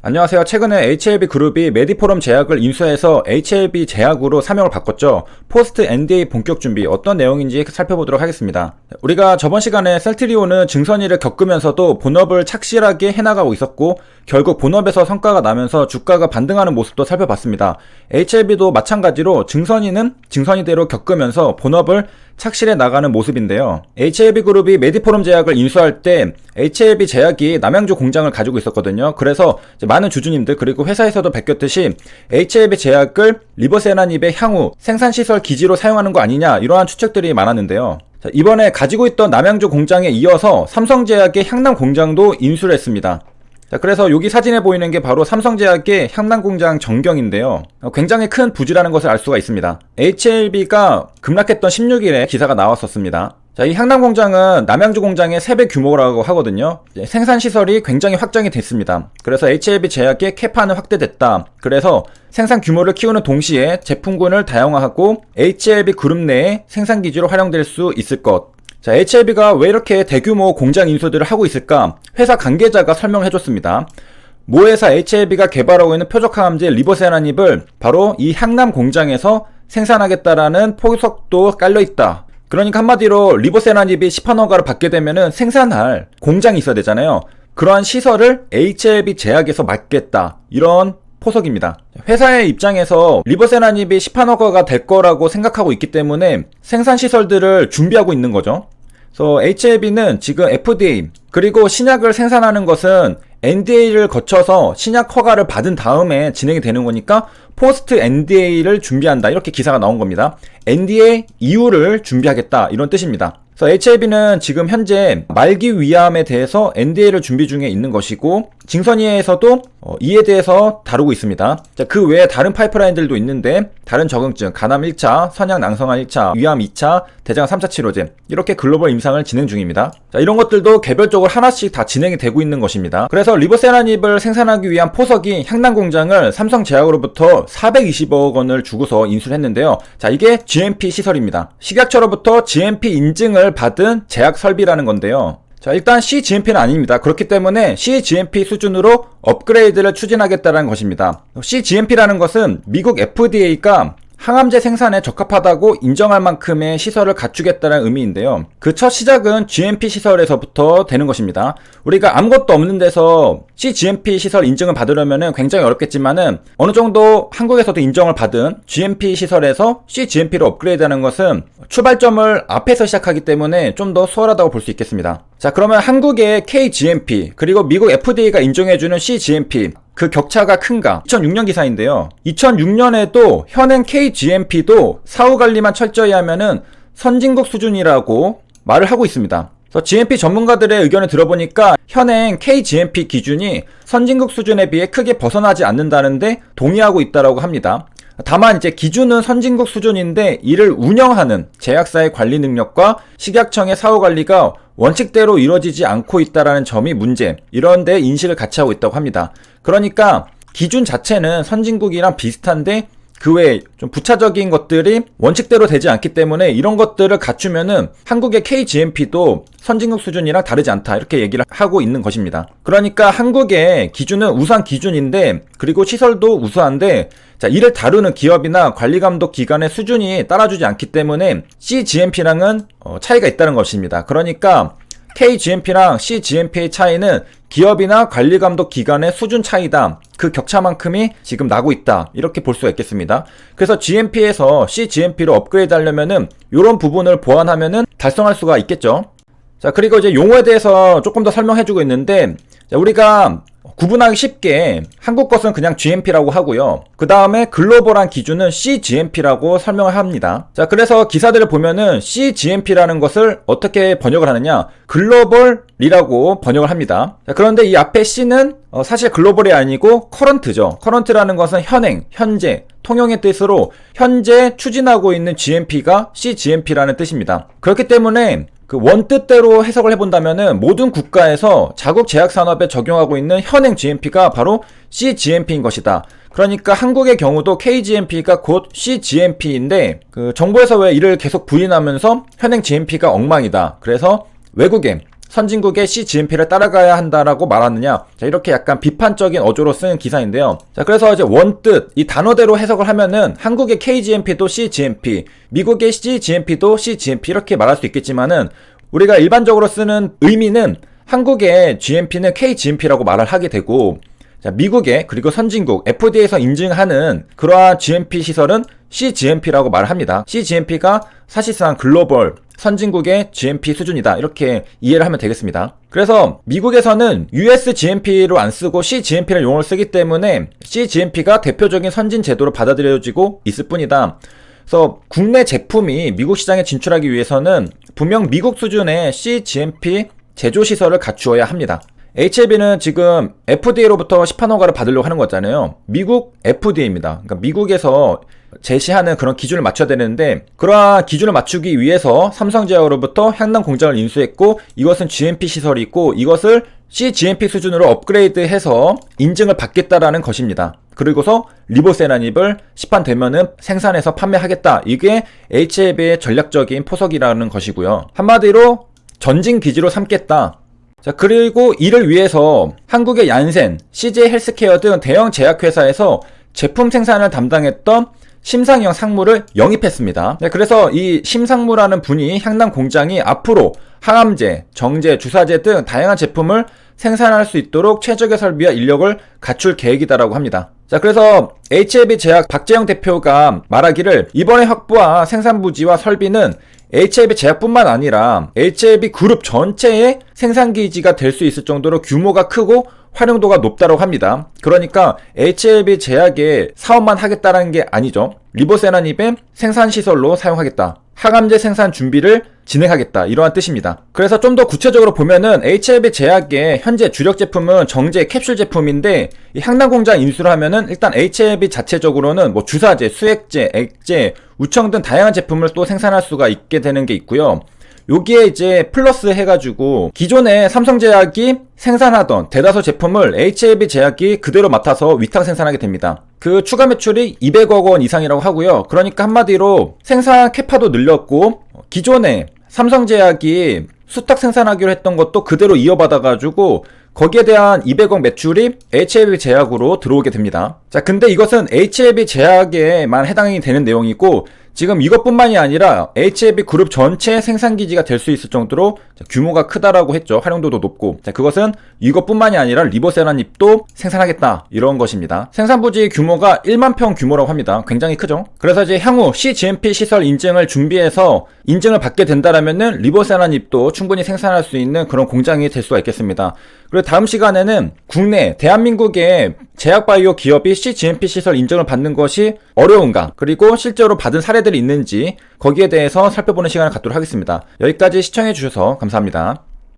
안녕하세요. 최근에 HLB 그룹이 메디포럼 제약을 인수해서 HLB 제약으로 사명을 바꿨죠. 포스트 NDA 본격 준비 어떤 내용인지 살펴보도록 하겠습니다. 우리가 저번 시간에 셀트리온은 증선이를 겪으면서도 본업을 착실하게 해나가고 있었고 결국 본업에서 성과가 나면서 주가가 반등하는 모습도 살펴봤습니다. HLB도 마찬가지로 증선이는 증선이대로 겪으면서 본업을 착실해 나가는 모습인데요. HLB 그룹이 메디포럼 제약을 인수할 때 HLB 제약이 남양주 공장을 가지고 있었거든요. 그래서 많은 주주님들 그리고 회사에서도 베꼈듯이 HLB 제약을 리버세라닙의 향후 생산시설 기지로 사용하는 거 아니냐 이러한 추측들이 많았는데요. 이번에 가지고 있던 남양주 공장에 이어서 삼성제약의 향남 공장도 인수를 했습니다. 그래서 여기 사진에 보이는 게 바로 삼성제약의 향남 공장 전경인데요. 굉장히 큰 부지라는 것을 알 수가 있습니다. HLB가 급락했던 16일에 기사가 나왔었습니다. 이 향남 공장은 남양주 공장의 3배 규모라고 하거든요. 생산시설이 굉장히 확장이 됐습니다. 그래서 HLB 제약의 캐파는 확대됐다. 그래서 생산 규모를 키우는 동시에 제품군을 다양화하고 HLB 그룹 내의 생산기지로 활용될 수 있을 것. HLB가 왜 이렇게 대규모 공장 인수들을 하고 있을까? 회사 관계자가 설명을 해줬습니다. 모 회사 HLB가 개발하고 있는 표적항암제 리버세라닙을 바로 이 향남 공장에서 생산하겠다라는 포석도 깔려있다. 그러니까 한마디로 리버세라닙이 시판허가를 받게 되면은 생산할 공장이 있어야 되잖아요. 그러한 시설을 HLB 제약에서 맡겠다. 이런 포석입니다. 회사의 입장에서 리버세라닙이 시판허가가 될 거라고 생각하고 있기 때문에 생산시설들을 준비하고 있는 거죠. 그래서 HLB는 지금 FDA 그리고 신약을 생산하는 것은 NDA를 거쳐서 신약 허가를 받은 다음에 진행이 되는 거니까 포스트 NDA를 준비한다 이렇게 기사가 나온 겁니다. NDA 이후를 준비하겠다 이런 뜻입니다. 그래서 HLB는 지금 현재 말기 위암에 대해서 NDA를 준비 중에 있는 것이고 증선이에서도 이에 대해서 다루고 있습니다. 그 외에 다른 파이프라인들도 있는데 다른 적응증, 간암 1차, 선양 낭성암 1차, 위암 2차, 대장 3차 치료제 이렇게 글로벌 임상을 진행 중입니다. 이런 것들도 개별적으로 하나씩 다 진행이 되고 있는 것입니다. 그래서 리버세라닙을 생산하기 위한 포석이 향남 공장을 삼성제약으로부터 420억 원을 주고서 인수를 했는데요. 이게 GMP 시설입니다. 식약처로부터 GMP 인증을 받은 제약 설비라는 건데요. 일단 CGMP는 아닙니다. 그렇기 때문에 CGMP 수준으로 업그레이드를 추진하겠다는 것입니다. CGMP라는 것은 미국 FDA가 항암제 생산에 적합하다고 인정할 만큼의 시설을 갖추겠다는 의미인데요. 그 첫 시작은 GMP 시설에서부터 되는 것입니다. 우리가 아무것도 없는 데서 CGMP 시설 인증을 받으려면 굉장히 어렵겠지만은 어느 정도 한국에서도 인정을 받은 GMP 시설에서 CGMP로 업그레이드하는 것은 출발점을 앞에서 시작하기 때문에 좀 더 수월하다고 볼 수 있겠습니다. 그러면 한국의 KGMP 그리고 미국 FDA가 인정해주는 CGMP 그 격차가 큰가? 2006년 기사인데요. 2006년에도 현행 KGMP도 사후관리만 철저히 하면은 선진국 수준이라고 말을 하고 있습니다. 그래서 GMP 전문가들의 의견을 들어보니까 현행 KGMP 기준이 선진국 수준에 비해 크게 벗어나지 않는다는데 동의하고 있다고 합니다. 다만 이제 기준은 선진국 수준인데 이를 운영하는 제약사의 관리 능력과 식약청의 사후관리가 원칙대로 이루어지지 않고 있다는 점이 문제, 이런 데 인식을 같이 하고 있다고 합니다. 그러니까 기준 자체는 선진국이랑 비슷한데 그 외에 좀 부차적인 것들이 원칙대로 되지 않기 때문에 이런 것들을 갖추면은 한국의 KGMP도 선진국 수준이랑 다르지 않다 이렇게 얘기를 하고 있는 것입니다. 그러니까 한국의 기준은 우수한 기준인데 그리고 시설도 우수한데 이를 다루는 기업이나 관리감독 기관의 수준이 따라주지 않기 때문에 CGMP랑은 차이가 있다는 것입니다. 그러니까 KGMP랑 CGMP의 차이는 기업이나 관리감독 기관의 수준 차이다. 그 격차만큼이 지금 나고 있다. 이렇게 볼 수가 있겠습니다. 그래서 GMP에서 CGMP로 업그레이드 하려면은 이런 부분을 보완하면은 달성할 수가 있겠죠. 그리고 이제 용어에 대해서 조금 더 설명해주고 있는데 우리가 구분하기 쉽게 한국 것은 그냥 GMP라고 하고요. 그 다음에 글로벌한 기준은 CGMP라고 설명을 합니다. 그래서 기사들을 보면은 CGMP라는 것을 어떻게 번역을 하느냐, 글로벌이라고 번역을 합니다. 그런데 이 앞에 C는 사실 글로벌이 아니고 커런트죠. 커런트라는 것은 현행, 현재, 통용의 뜻으로 현재 추진하고 있는 GMP가 CGMP라는 뜻입니다. 그렇기 때문에 그 원뜻대로 해석을 해본다면은 모든 국가에서 자국 제약 산업에 적용하고 있는 현행 GMP가 바로 CGMP인 것이다. 그러니까 한국의 경우도 KGMP가 곧 CGMP인데 그 정부에서 왜 이를 계속 부인하면서 현행 GMP가 엉망이다. 그래서 외국에 선진국의 CGMP를 따라가야 한다라고 말하느냐. 자, 이렇게 약간 비판적인 어조로 쓴 기사인데요. 자, 그래서 이제 원뜻 이 단어대로 해석을 하면은 한국의 KGMP도 CGMP, 미국의 CGMP도 CGMP 이렇게 말할 수 있겠지만은 우리가 일반적으로 쓰는 의미는 한국의 GMP는 KGMP라고 말을 하게 되고, 자, 미국의 그리고 선진국 FDA에서 인증하는 그러한 GMP 시설은 CGMP라고 말을 합니다. CGMP가 사실상 글로벌 선진국의 GMP 수준이다, 이렇게 이해를 하면 되겠습니다. 그래서 미국에서는 US GMP로 안 쓰고 CGMP를 용어를 쓰기 때문에 CGMP가 대표적인 선진 제도로 받아들여지고 있을 뿐이다. 그래서 국내 제품이 미국 시장에 진출하기 위해서는 분명 미국 수준의 CGMP 제조 시설을 갖추어야 합니다. HLB는 지금 FDA로부터 시판 허가를 받으려고 하는 거잖아요. 미국 FDA입니다. 그러니까 미국에서 제시하는 그런 기준을 맞춰야 되는데, 그러한 기준을 맞추기 위해서 삼성제약으로부터 향남 공장을 인수했고, 이것은 GMP 시설이 있고 이것을 CGMP 수준으로 업그레이드해서 인증을 받겠다라는 것입니다. 그리고서 리보세라닙을 시판되면은 생산해서 판매하겠다. 이게 HLB의 전략적인 포석이라는 것이고요. 한마디로 전진 기지로 삼겠다. 자, 그리고 이를 위해서 한국의 얀센, CJ 헬스케어 등 대형 제약회사에서 제품 생산을 담당했던 심상영 상무를 영입했습니다. 네, 그래서 이 심상무라는 분이 향남 공장이 앞으로 항암제, 정제, 주사제 등 다양한 제품을 생산할 수 있도록 최적의 설비와 인력을 갖출 계획이다라고 합니다. 자, 그래서 HLB 제약 박재영 대표가 말하기를 이번에 확보한 생산 부지와 설비는 HLB 제약뿐만 아니라 HLB 그룹 전체의 생산기지가 될 수 있을 정도로 규모가 크고 활용도가 높다고 합니다. 그러니까 HLB 제약의 사업만 하겠다라는 게 아니죠. 리보세라닙의 생산시설로 사용하겠다. 항암제 생산 준비를 진행하겠다, 이러한 뜻입니다. 그래서 좀 더 구체적으로 보면은 HLB 제약의 현재 주력 제품은 정제 캡슐 제품인데, 이 향남 공장 인수를 하면은 일단 HLB 자체적으로는 뭐 주사제, 수액제, 액제, 우청 등 다양한 제품을 또 생산할 수가 있게 되는 게 있고요. 여기에 이제 플러스 해가지고 기존에 삼성제약이 생산하던 대다수 제품을 HLB 제약이 그대로 맡아서 위탁 생산하게 됩니다. 그 추가 매출이 200억 원 이상이라고 하고요. 그러니까 한마디로 생산 캐파도 늘렸고, 기존에 삼성제약이 수탁 생산하기로 했던 것도 그대로 이어받아가지고 거기에 대한 200억 매출이 HLB 제약으로 들어오게 됩니다. 자, 근데 이것은 HLB 제약에만 해당이 되는 내용이고, 지금 이것뿐만이 아니라 HLB 그룹 전체 생산기지가 될 수 있을 정도로 규모가 크다라고 했죠. 활용도도 높고. 자, 그것은 이것뿐만이 아니라 리보세라닙도 생산하겠다, 이런 것입니다. 생산부지 규모가 1만 평 규모라고 합니다. 굉장히 크죠. 그래서 이제 향후 CGMP 시설 인증을 준비해서 인증을 받게 된다라면은 리보세라닙도 충분히 생산할 수 있는 그런 공장이 될 수가 있겠습니다. 그리고 다음 시간에는 국내 대한민국의 제약바이오 기업이 CGMP 시설 인증을 받는 것이 어려운가, 그리고 실제로 받은 사례들이 있는지 거기에 대해서 살펴보는 시간을 갖도록 하겠습니다. 여기까지 시청해 주셔서 감사합니다.